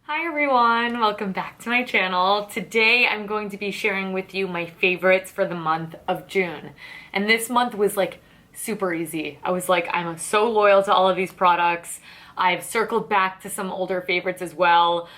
Hi everyone, welcome back to my channel. Today I'm going to be sharing with you my favorites for the month of June. And this month was like super easy. I was like, I'm so loyal to all of these products. I've circled back to some older favorites as well.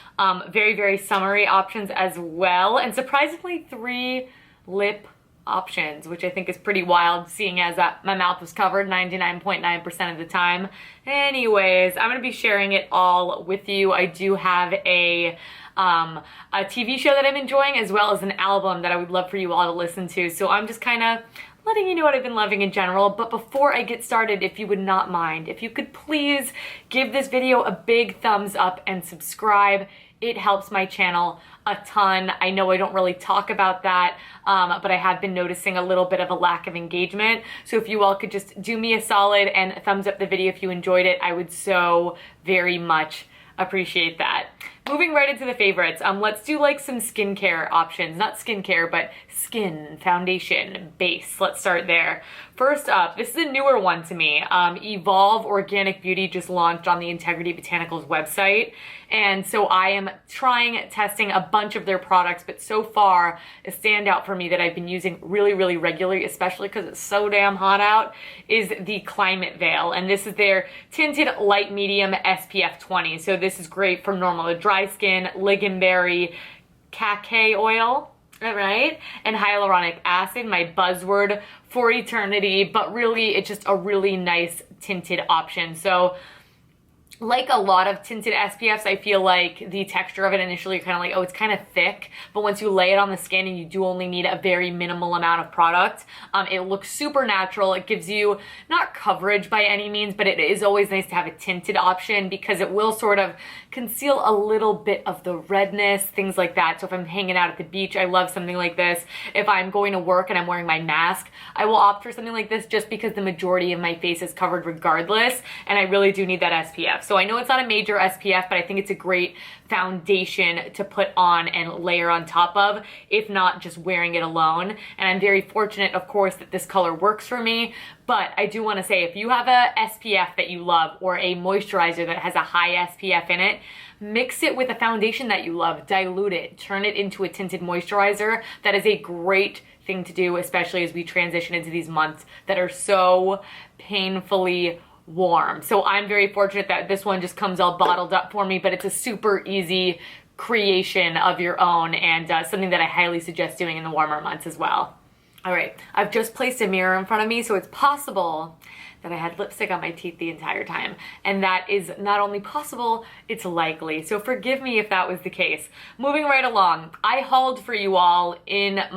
Very summery options as well. And surprisingly, 3 lip options, which I think is pretty wild, seeing as that my mouth was covered 99.9% of the time. Anyways, I'm gonna be sharing it all with you. I do have a TV show that I'm enjoying, as well as an album that I would love for you all to listen to. So I'm just kind of letting you know what I've been loving in general. But before I get started, if you would not mind, if you could please give this video a big thumbs up and subscribe. It helps my channel a ton. I know I don't really talk about that, but I have been noticing a little bit of a lack of engagement. So if you all could just do me a solid and thumbs up the video if you enjoyed it, I would so very much appreciate that. Moving right into the favorites, let's do like some skincare options. Not skincare, but skin, foundation, base. Let's start there. First up, this is a newer one to me. Evolve Organic Beauty just launched on the Integrity Botanicals website. And so I am testing a bunch of their products, but so far a standout for me that I've been using really regularly, especially because it's so damn hot out, is the Climate Veil. And this is their tinted light medium SPF 20. So this is great for normal to dry skin, lingonberry, cacao oil, right? And hyaluronic acid, my buzzword for eternity, but really it's just a really nice tinted option. So like a lot of tinted SPFs, I feel like the texture of it initially, you're kind of like, oh, it's kind of thick. But once you lay it on the skin and you do only need a very minimal amount of product, it looks super natural. It gives you not coverage by any means, but it is always nice to have a tinted option because it will sort of conceal a little bit of the redness, things like that. So if I'm hanging out at the beach, I love something like this. If I'm going to work and I'm wearing my mask, I will opt for something like this just because the majority of my face is covered regardless, and I really do need that SPF. So I know it's not a major SPF, but I think it's a great foundation to put on and layer on top of, if not just wearing it alone. And I'm very fortunate, of course, that this color works for me. But I do want to say, if you have a SPF that you love or a moisturizer that has a high SPF in it, mix it with a foundation that you love, dilute it, turn it into a tinted moisturizer. That is a great thing to do, especially as we transition into these months that are so painfully warm. So I'm very fortunate that this one just comes all bottled up for me, but it's a super easy creation of your own, and something that I highly suggest doing in the warmer months as well. All right, I've just placed a mirror in front of me, so it's possible that I had lipstick on my teeth the entire time. And that is not only possible, it's likely. So forgive me if that was the case. Moving right along, I hauled for you all in maybe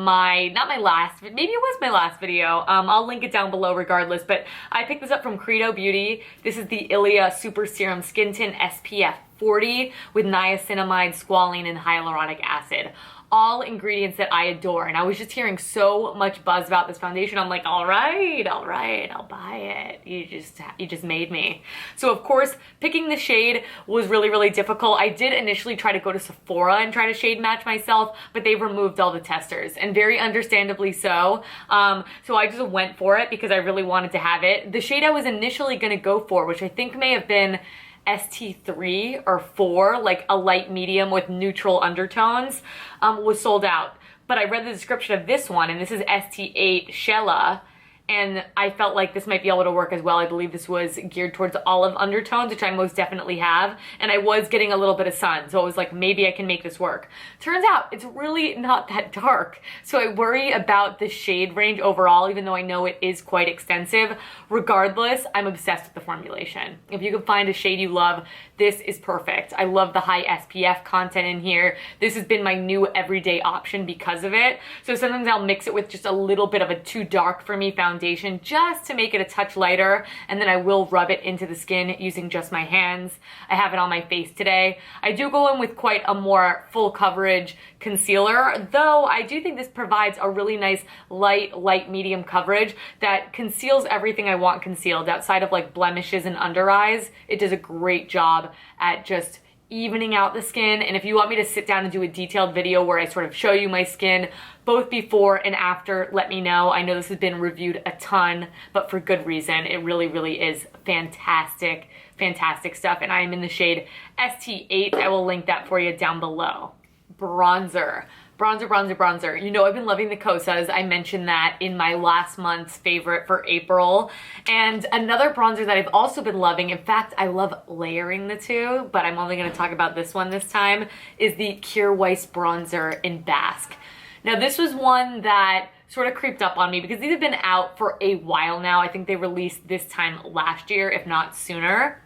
it was my last video. I'll link it down below regardless, but I picked this up from Credo Beauty. This is the Ilia Super Serum Skin Tint SPF 40 with niacinamide, squalene, and hyaluronic acid. All ingredients that I adore. And I was just hearing so much buzz about this foundation. I'm like, all right, I'll buy it. You just made me. So of course, picking the shade was really difficult. I did initially try to go to Sephora and try to shade match myself, but they've removed all the testers, and very understandably so. So I just went for it because I really wanted to have it. The shade I was initially gonna go for, which I think may have been ST3 or 4, like a light medium with neutral undertones, was sold out. But I read the description of this one, and this is ST8 Shella, and I felt like this might be able to work as well. I believe this was geared towards olive undertones, which I most definitely have, and I was getting a little bit of sun, so I was like, maybe I can make this work. Turns out it's really not that dark, so I worry about the shade range overall, even though I know it is quite extensive. Regardless, I'm obsessed with the formulation. If you can find a shade you love, this is perfect. I love the high SPF content in here. This has been my new everyday option because of it. So sometimes I'll mix it with just a little bit of a too dark for me foundation just to make it a touch lighter, and then I will rub it into the skin using just my hands. I have it on my face today. I do go in with quite a more full coverage concealer, though I do think this provides a really nice light medium coverage that conceals everything I want concealed outside of like blemishes and under eyes. It does a great job at just evening out the skin. And if you want me to sit down and do a detailed video where I sort of show you my skin both before and after, let me know. I know this has been reviewed a ton, but for good reason. It really, really is fantastic, fantastic stuff. And I am in the shade ST8. I will link that for you down below. Bronzer. Bronzer, bronzer, bronzer. You know I've been loving the Kosas. I mentioned that in my last month's favorite for April. And another bronzer that I've also been loving, in fact, I love layering the two, but I'm only gonna talk about this one this time, is the Kjaer Weis bronzer in Basque. Now this was one that sort of creeped up on me because these have been out for a while now. I think they released this time last year, if not sooner.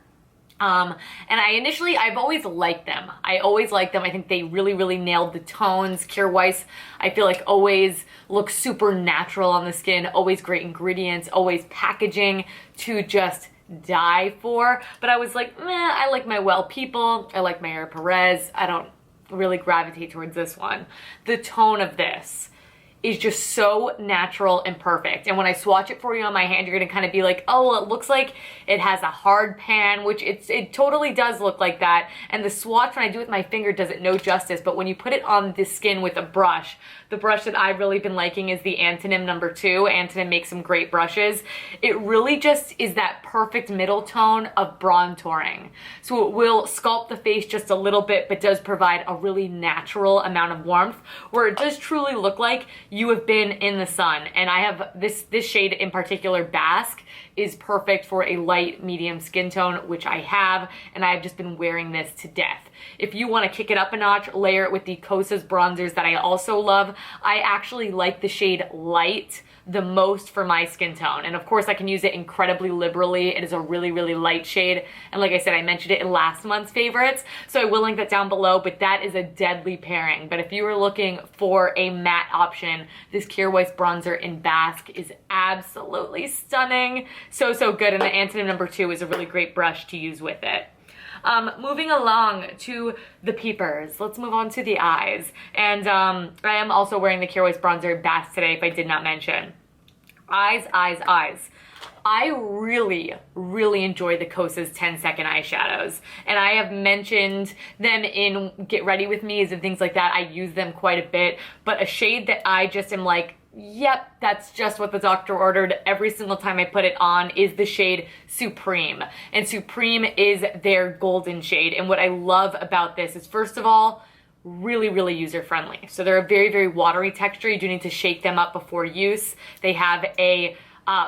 And I've always liked them. I always liked them. I think they really, really nailed the tones. Kjaer Weis, I feel like always looks super natural on the skin, always great ingredients, always packaging to just die for. But I was like, meh, I like my Well People. I like my Air Perez. I don't really gravitate towards this one. The tone of this is just so natural and perfect. And when I swatch it for you on my hand, you're gonna kind of be like, oh, well, it looks like it has a hard pan, which it totally does look like that. And the swatch, when I do it with my finger, does it no justice. But when you put it on the skin with a brush, the brush that I've really been liking is the Antonym #2. Antonym makes some great brushes. It really just is that perfect middle tone of bronzing. So it will sculpt the face just a little bit, but does provide a really natural amount of warmth, where it does truly look like you have been in the sun. And I have this shade in particular, Basque, is perfect for a light medium skin tone, which I have, and I've just been wearing this to death. If you want to kick it up a notch, layer it with the Kosas bronzers that I also love. I actually like the shade Light the most for my skin tone, and of course I can use it incredibly liberally. It is a really, really light shade, and like I said, I mentioned it in last month's favorites, so I will link that down below. But that is a deadly pairing. But if you are looking for a matte option, this Kjaer Weis bronzer in Basque is absolutely stunning. So good. And the Antonym #2 is a really great brush to use with it. Moving along to the peepers, let's move on to the eyes. And I am also wearing the Kjaer Weis bronzer in Basque today, if I did not mention. Eyes, eyes, eyes. I really, really enjoy the Kosas 10-second eyeshadows. And I have mentioned them in Get Ready With Me's and things like that. I use them quite a bit. But a shade that I just am like, yep, that's just what the doctor ordered every single time I put it on, is the shade Supreme. And Supreme is their golden shade. And what I love about this is, first of all, really, really user-friendly. So they're a very, very watery texture. You do need to shake them up before use. They have a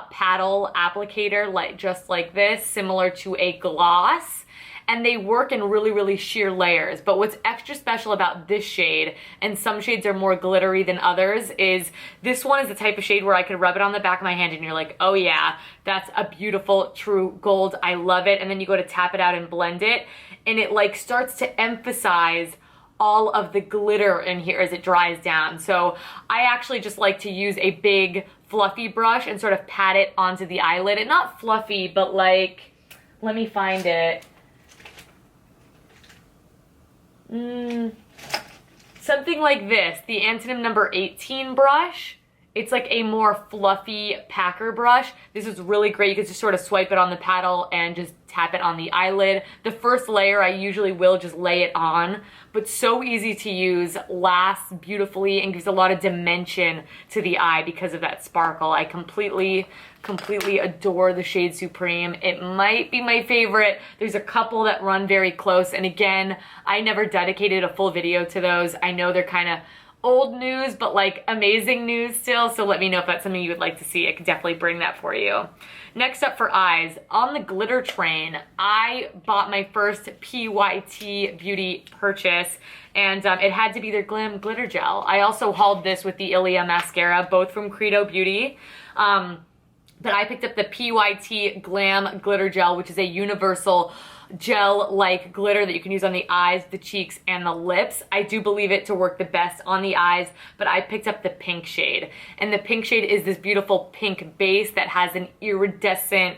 paddle applicator just like this, similar to a gloss. And they work in really, really sheer layers. But what's extra special about this shade, and some shades are more glittery than others, is this one is the type of shade where I could rub it on the back of my hand and you're like, oh yeah, that's a beautiful, true gold. I love it. And then you go to tap it out and blend it, and it like starts to emphasize all of the glitter in here as it dries down. So I actually just like to use a big fluffy brush and sort of pat it onto the eyelid. And not fluffy, but like, let me find it. Something like this, the Antonym #18 brush. It's like a more fluffy packer brush. This is really great. You can just sort of swipe it on the paddle and just tap it on the eyelid. The first layer I usually will just lay it on, but so easy to use, lasts beautifully, and gives a lot of dimension to the eye because of that sparkle. I completely adore the shade Supreme. It might be my favorite. There's a couple that run very close, and again, I never dedicated a full video to those. I know they're kind of old news, but like amazing news still, so let me know if that's something you would like to see. I could definitely bring that for you. Next up for eyes, on the glitter train, I bought my first PYT Beauty purchase, and it had to be their Glam Glitter Gel. I also hauled this with the Ilia mascara, both from Credo Beauty. But I picked up the PYT Glam Glitter Gel, which is a universal gel-like glitter that you can use on the eyes, the cheeks, and the lips. I do believe it to work the best on the eyes, but I picked up the pink shade. And the pink shade is this beautiful pink base that has an iridescent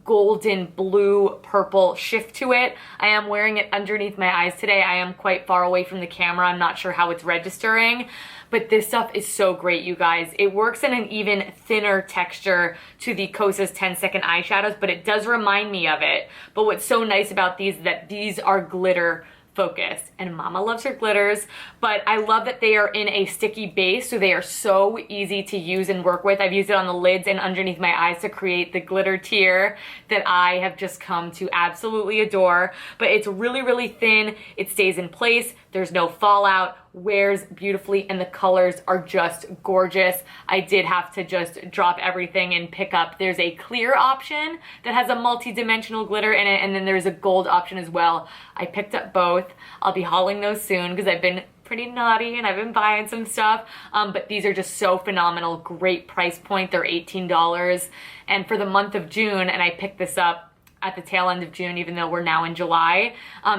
golden blue purple shift to it. I am wearing it underneath my eyes today. I am quite far away from the camera. I'm not sure how it's registering, but this stuff is so great, you guys. It works in an even thinner texture to the Kosas 10-second eyeshadows, but it does remind me of it. But what's so nice about these is that these are glitter focused. And mama loves her glitters, but I love that they are in a sticky base, so they are so easy to use and work with. I've used it on the lids and underneath my eyes to create the glitter tier that I have just come to absolutely adore. But it's really, really thin. It stays in place. There's no fallout, wears beautifully, and the colors are just gorgeous. I did have to just drop everything and pick up. There's a clear option that has a multi-dimensional glitter in it, and then there's a gold option as well. I picked up both. I'll be hauling those soon because I've been pretty naughty and I've been buying some stuff, but these are just so phenomenal. Great price point. They're $18, and for the month of June, and I picked this up at the tail end of June, even though we're now in July,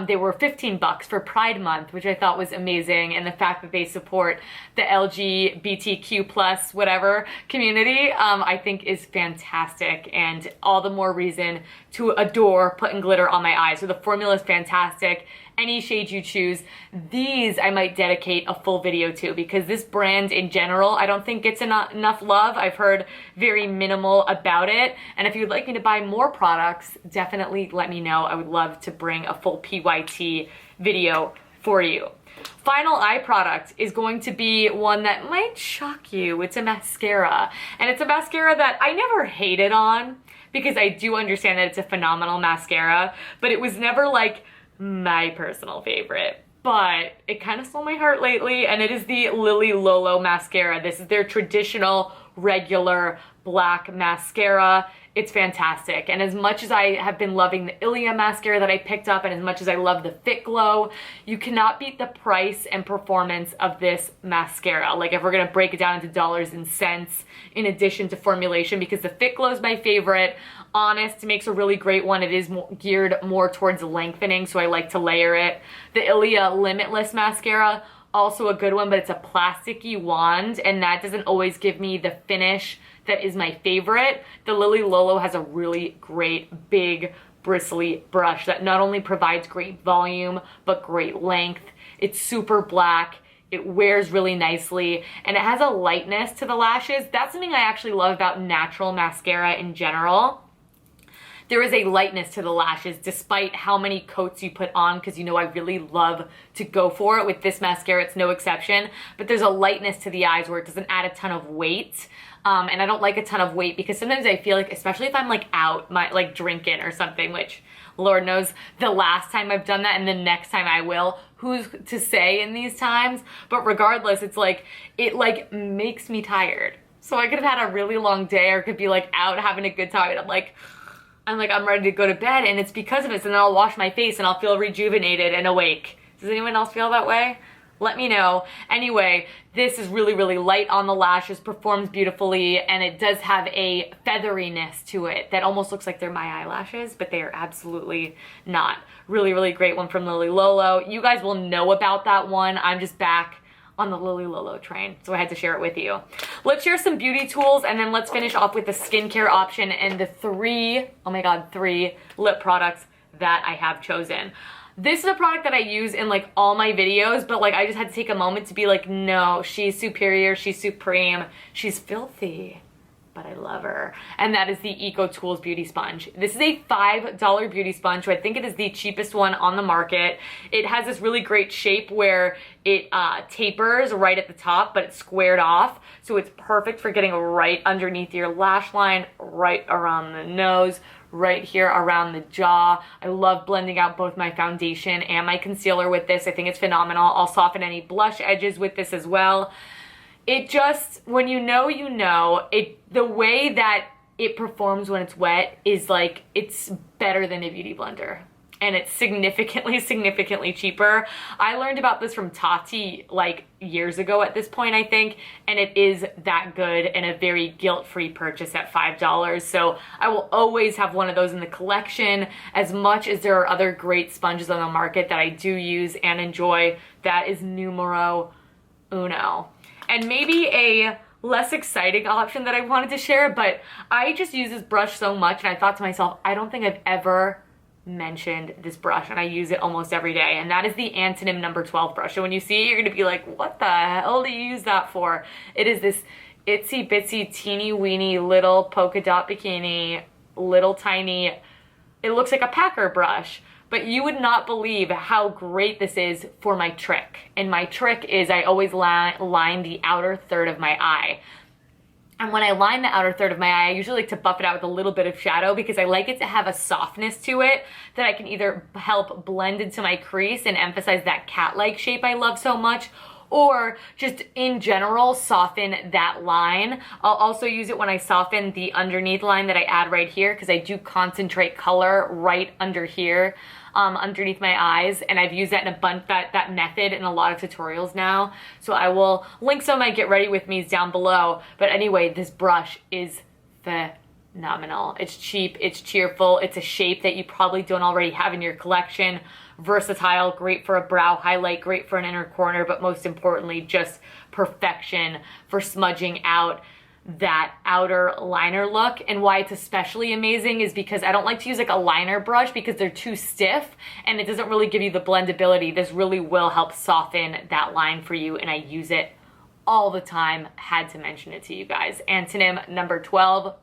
they were 15 bucks for Pride Month, which I thought was amazing. And the fact that they support the LGBTQ plus whatever community, I think is fantastic, and all the more reason to adore putting glitter on my eyes. So the formula is fantastic. Any shade you choose. These I might dedicate a full video to, because this brand in general, I don't think gets enough love. I've heard very minimal about it. And if you'd like me to buy more products, definitely let me know. I would love to bring a full PYT video for you. Final eye product is going to be one that might shock you. It's a mascara. And it's a mascara that I never hated on, because I do understand that it's a phenomenal mascara, but it was never like my personal favorite. But it kind of stole my heart lately, and it is the Lilly Lolo mascara. This is their traditional regular black mascara. It's fantastic. And as much as I have been loving the Ilia mascara that I picked up, and as much as I love the Fit Glow, you cannot beat the price and performance of this mascara. Like, if we're gonna break it down into dollars and cents in addition to formulation, because the Fit Glow is my favorite. Honest makes a really great one. It is geared more towards lengthening, so I like to layer it. The Ilia Limitless mascara, also a good one, but it's a plasticky wand, and that doesn't always give me the finish that is my favorite. The Lilly Lolo has a really great, big, bristly brush that not only provides great volume, but great length. It's super black. It wears really nicely, and it has a lightness to the lashes. That's something I actually love about natural mascara in general. There is a lightness to the lashes despite how many coats you put on, because you know I really love to go for it. With this mascara, it's no exception, but there's a lightness to the eyes where it doesn't add a ton of weight. And I don't like a ton of weight, because sometimes I feel like, especially if I'm like out, like drinking or something, which Lord knows the last time I've done that and the next time I will, who's to say in these times? But regardless, it's like, it like makes me tired. So I could have had a really long day, or could be like out having a good time, and I'm ready to go to bed, and it's because of it. So then I'll wash my face and I'll feel rejuvenated and awake. Does anyone else feel that way? Let me know. Anyway, this is really, really light on the lashes, performs beautifully, and it does have a featheriness to it that almost looks like they're my eyelashes, but they are absolutely not. Really, really great one from Lilly Lolo. You guys will know about that one. I'm just back on the Lilly Lolo train, so I had to share it with you. Let's share some beauty tools, and then let's finish off with the skincare option and the three lip products that I have chosen. This is a product that I use in like all my videos, but like I just had to take a moment to be like, no, she's superior, she's supreme, she's filthy, but I love her. And that is the Eco Tools Beauty Sponge. This is a $5 beauty sponge, so I think it is the cheapest one on the market. It has this really great shape where it tapers right at the top, but it's squared off. So it's perfect for getting right underneath your lash line, right around the nose, right here around the jaw. I love blending out both my foundation and my concealer with this. I think it's phenomenal. I'll soften any blush edges with this as well. It just, when you know, the way that it performs when it's wet is like, it's better than a beauty blender. And it's significantly cheaper. I learned about this from Tati like years ago at this point, I think, and it is that good and a very guilt-free purchase at $5. So I will always have one of those in the collection. As much as there are other great sponges on the market that I do use and enjoy, that is numero uno. And maybe a less exciting option that I wanted to share, but I just use this brush so much, and I thought to myself, I don't think I've ever mentioned this brush, and I use it almost every day, and that is the Antonym number 12 brush. So when you see it, you're gonna be like, what the hell do you use that for? It is this itsy bitsy teeny weeny little polka dot bikini, little tiny, it looks like a packer brush, but you would not believe how great this is for my trick. And my trick is I always line the outer third of my eye. And when I line the outer third of my eye, I usually like to buff it out with a little bit of shadow because I like it to have a softness to it that I can either help blend into my crease and emphasize that cat-like shape I love so much, or just in general soften that line. I'll also use it when I soften the underneath line that I add right here because I do concentrate color right under here, underneath my eyes, and I've used that in a bunch, that method in a lot of tutorials now. So I will link some of my get ready with me's down below. But anyway, this brush is phenomenal. It's cheap, it's cheerful, it's a shape that you probably don't already have in your collection. Versatile, great for a brow highlight, great for an inner corner, but most importantly, just perfection for smudging out that outer liner look. And why it's especially amazing is because I don't like to use like a liner brush because they're too stiff and it doesn't really give you the blendability. This really will help soften that line for you, and I use it all the time. Had to mention it to you guys. Antonym number 12,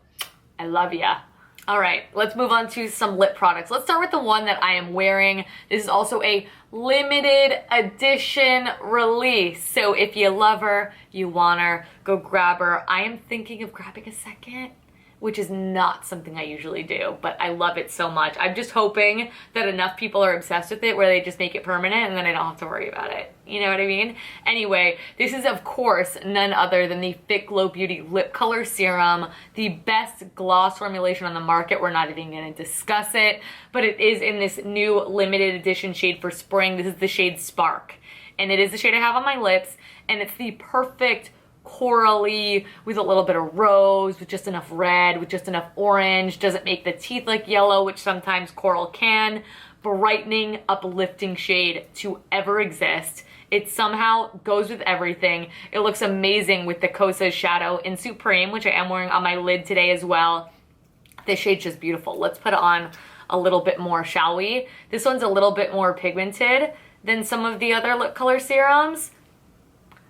I love ya. All right, let's move on to some lip products. Let's start with the one that I am wearing. This is also a limited edition release. So if you love her, you want her, go grab her. I am thinking of grabbing a second, which is not something I usually do, but I love it so much. I'm just hoping that enough people are obsessed with it where they just make it permanent and then I don't have to worry about it. You know what I mean? Anyway, this is of course none other than the Credo Beauty Lip Color Serum, the best gloss formulation on the market. We're not even gonna discuss it, but it is in this new limited edition shade for spring. This is the shade Spark, and it is the shade I have on my lips, and it's the perfect corally with a little bit of rose, with just enough red, with just enough orange. Doesn't make the teeth look yellow, which sometimes coral can. Brightening, uplifting shade to ever exist. It somehow goes with everything. It looks amazing with the Kosas shadow in Supreme, which I am wearing on my lid today as well. This shade's just beautiful. Let's put it on a little bit more, shall we? This one's a little bit more pigmented than some of the other lip color serums,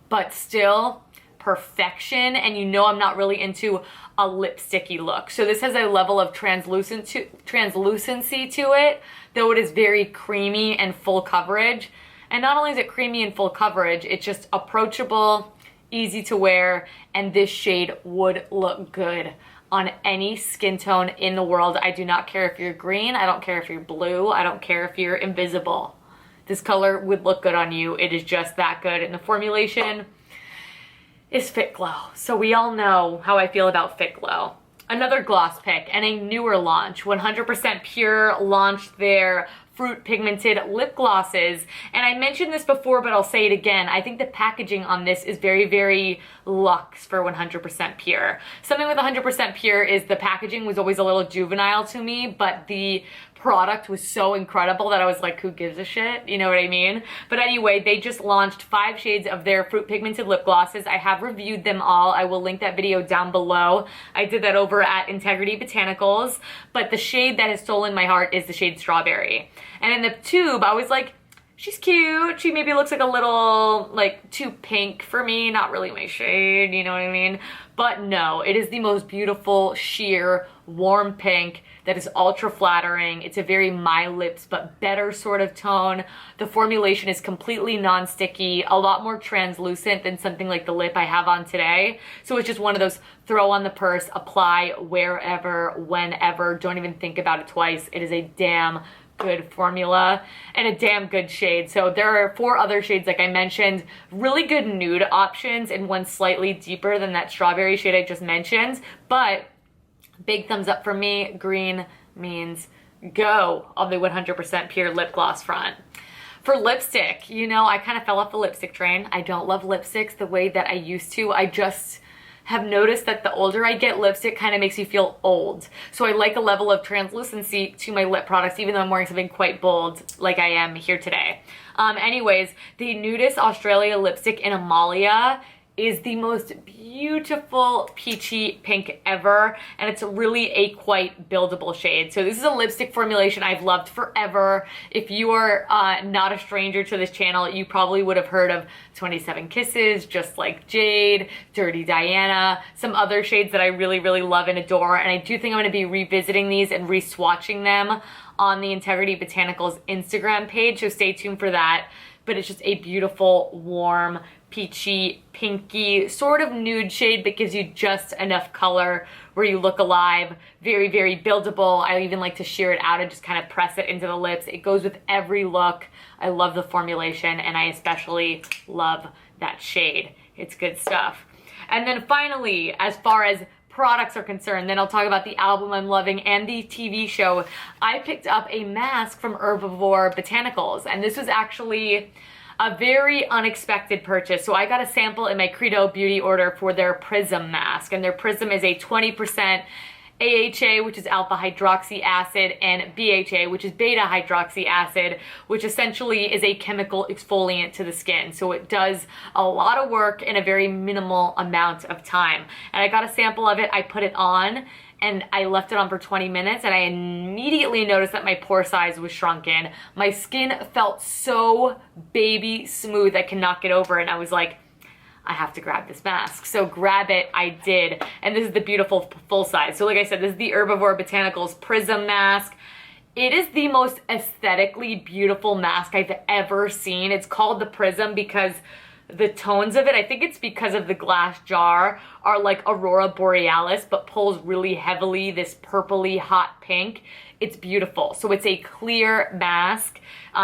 but still perfection. And you know I'm not really into a lipsticky look, so this has a level of translucency to it, though it is very creamy and full coverage. And not only is it creamy and full coverage, it's just approachable, easy to wear, and this shade would look good on any skin tone in the world. I do not care if you're green, I don't care if you're blue, I don't care if you're invisible. This color would look good on you. It is just that good, and the formulation is Fit Glow. So we all know how I feel about Fit Glow. Another gloss pick and a newer launch. 100% Pure launched their fruit pigmented lip glosses, and I mentioned this before, but I'll say it again. I think the packaging on this is very, very luxe for 100% Pure. Something with 100% Pure is the packaging was always a little juvenile to me, but the product was so incredible that I was like, who gives a shit? You know what I mean? But anyway, they just launched 5 shades of their fruit pigmented lip glosses. I have reviewed them all. I will link that video down below. I did that over at Integrity Botanicals, but the shade that has stolen my heart is the shade Strawberry. And in the tube, I was like, she's cute. She maybe looks like a little, like, too pink for me. Not really my shade, you know what I mean? But no, it is the most beautiful, sheer, warm pink that is ultra flattering. It's a very My Lips but better sort of tone. The formulation is completely non-sticky, a lot more translucent than something like the lip I have on today. So it's just one of those throw on the purse, apply wherever, whenever, don't even think about it twice. It is a damn good formula and a damn good shade. So there are 4 other shades like I mentioned, really good nude options, and one slightly deeper than that strawberry shade I just mentioned, but big thumbs up for me. Green means go on the 100% Pure lip gloss front. For lipstick, you know, I kind of fell off the lipstick train. I don't love lipsticks the way that I used to. I just have noticed that the older I get, lipstick kind of makes me feel old. So I like a level of translucency to my lip products, even though I'm wearing something quite bold like I am here today. Anyways, the Nudist Australia lipstick in Amalia is the most beautiful peachy pink ever, and it's really a quite buildable shade. So this is a lipstick formulation I've loved forever. If you are not a stranger to this channel, you probably would have heard of 27 Kisses, Just Like Jade, Dirty Diana, some other shades that I really, really love and adore, and I do think I'm going to be revisiting these and re-swatching them on the Integrity Botanicals Instagram page, so stay tuned for that. But it's just a beautiful, warm, peachy, pinky, sort of nude shade that gives you just enough color where you look alive. Very, very buildable. I even like to sheer it out and just kind of press it into the lips. It goes with every look. I love the formulation, and I especially love that shade. It's good stuff. And then finally, as far as products are concerned, then I'll talk about the album I'm loving and the TV show. I picked up a mask from Herbivore Botanicals, and this was actually a very unexpected purchase. So I got a sample in my Credo Beauty order for their Prism mask, and their Prism is a 20% AHA, which is alpha hydroxy acid, and BHA, which is beta hydroxy acid, which essentially is a chemical exfoliant to the skin. So it does a lot of work in a very minimal amount of time. And I got a sample of it, I put it on, and I left it on for 20 minutes, and I immediately noticed that my pore size was shrunken. My skin felt so baby smooth, I cannot get over it, and I was like, I have to grab this mask. So grab it, I did. And this is the beautiful full size. So like I said, this is the Herbivore Botanicals Prism mask. It is the most aesthetically beautiful mask I've ever seen. It's called the Prism because the tones of it, I think it's because of the glass jar, are like Aurora Borealis, but pulls really heavily this purpley hot pink. It's beautiful. So it's a clear mask.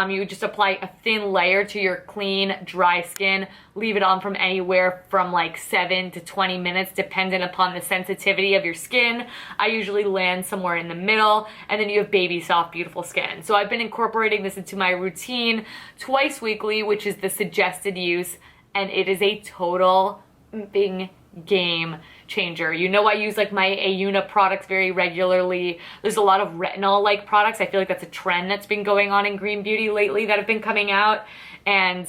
You just apply a thin layer to your clean, dry skin. Leave it on from anywhere from like 7 to 20 minutes, dependent upon the sensitivity of your skin. I usually land somewhere in the middle, and then you have baby soft, beautiful skin. So I've been incorporating this into my routine twice weekly, which is the suggested use, and it is a total game changer. You know, I use like my Ayuna products very regularly. There's a lot of retinol-like products. I feel like that's a trend that's been going on in green beauty lately that have been coming out, and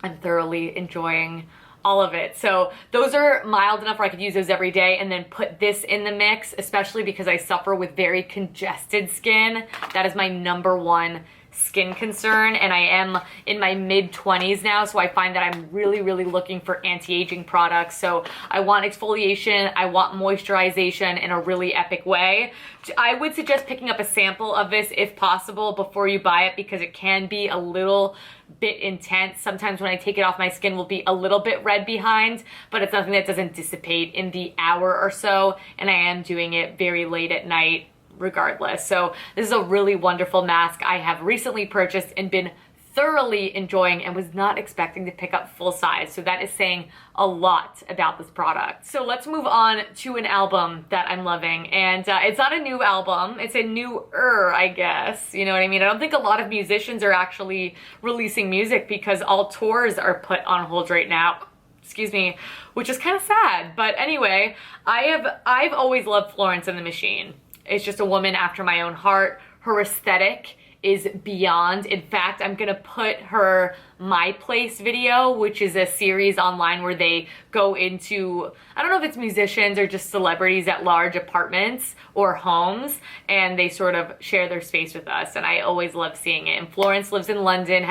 I'm thoroughly enjoying all of it. So those are mild enough where I could use those every day, and then put this in the mix, especially because I suffer with very congested skin. That is my #1 skin concern, and I am in my mid-20s now, so I find that I'm really looking for anti-aging products. So I want exfoliation, I want moisturization in a really epic way. I would suggest picking up a sample of this if possible before you buy it, because it can be a little bit intense. Sometimes when I take it off, my skin will be a little bit red behind, but it's nothing that doesn't dissipate in the hour or so, and I am doing it very late at night regardless. So this is a really wonderful mask I have recently purchased and been thoroughly enjoying, and was not expecting to pick up full size. So that is saying a lot about this product. So let's move on to an album that I'm loving, and it's not a new album, it's a newer, I guess, you know what I mean? I don't think a lot of musicians are actually releasing music because all tours are put on hold right now, excuse me, which is kind of sad. But anyway, I've always loved Florence and the Machine. It's just a woman after my own heart. Her aesthetic is beyond. In fact, I'm gonna put her My Place video, which is a series online where they go into, I don't know if it's musicians or just celebrities at large apartments or homes, and they sort of share their space with us, and I always love seeing it. And Florence lives in London,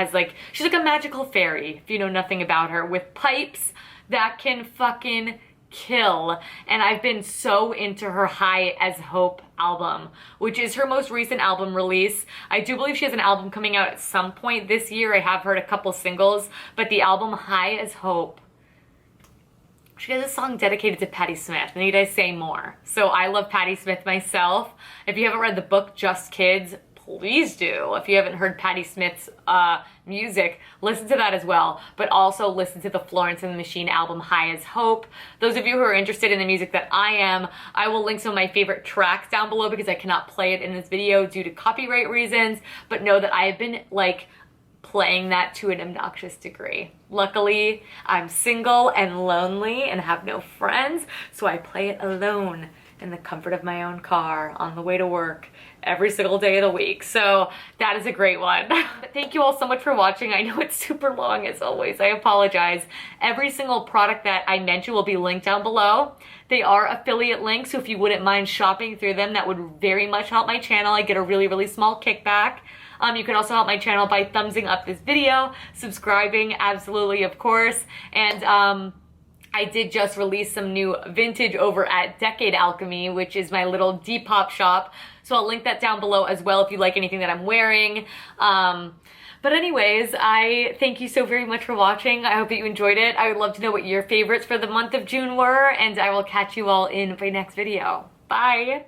she's like a magical fairy, if you know nothing about her, with pipes that can fucking kill. And I've been so into her High as Hope album, which is her most recent album release. I do believe she has an album coming out at some point this year. I have heard a couple singles, but the album High as Hope, she has a song dedicated to Patti Smith. Need I say more? So I love Patti Smith myself. If you haven't read the book Just Kids, please do. If you haven't heard Patti Smith's music, listen to that as well, but also listen to the Florence and the Machine album High as Hope. Those of you who are interested in the music that I am, I will link some of my favorite tracks down below because I cannot play it in this video due to copyright reasons, but know that I have been like playing that to an obnoxious degree. Luckily, I'm single and lonely and have no friends, so I play it alone in the comfort of my own car on the way to work every single day of the week. So that is a great one. But thank you all so much for watching. I know it's super long as always. I apologize. Every single product that I mentioned will be linked down below. They are affiliate links, so if you wouldn't mind shopping through them, that would very much help my channel. I get a really small kickback. You can also help my channel by thumbsing up this video, subscribing, absolutely, of course, and I did just release some new vintage over at Decade Alchemy, which is my little Depop shop. So I'll link that down below as well if you like anything that I'm wearing. But anyways, I thank you so very much for watching. I hope that you enjoyed it. I would love to know what your favorites for the month of June were, and I will catch you all in my next video. Bye!